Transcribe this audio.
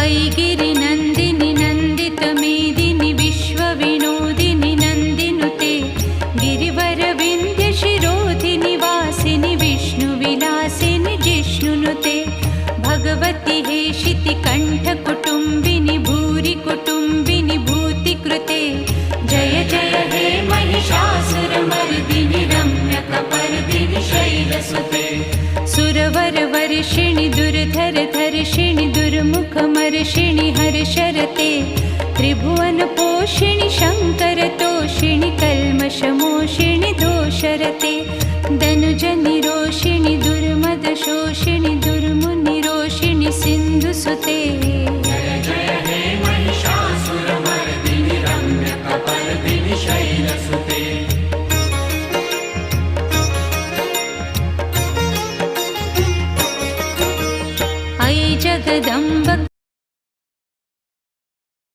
वैगिरिनन्दिनि नन्दितमेदिनि विश्वविनोदिनि नन्दिनुते गिरिवरविन्ध्यशिरोधिनि वासिनि विष्णुविलासिनि जिष्णुनुते भगवति हेशितिकण्ठकुटुम्बिनि भूरि कुटुम्बिनि भूतिकृते जय जय हे महिषासुरमर्दिनि रम्यकपर्दिनि शैलसुते सुरवरवर्षिणि दुर्धरधर्षिणि दुर्मुखमर्षिणि हर्षरते त्रिभुवनपोषिणि शङ्करतोषिणि कल्मषमोषिणि दोषरते दनुजनिरोषिणि दुर्मदशोषिणि दुर्मुनिरोषिणि सिन्धुसुते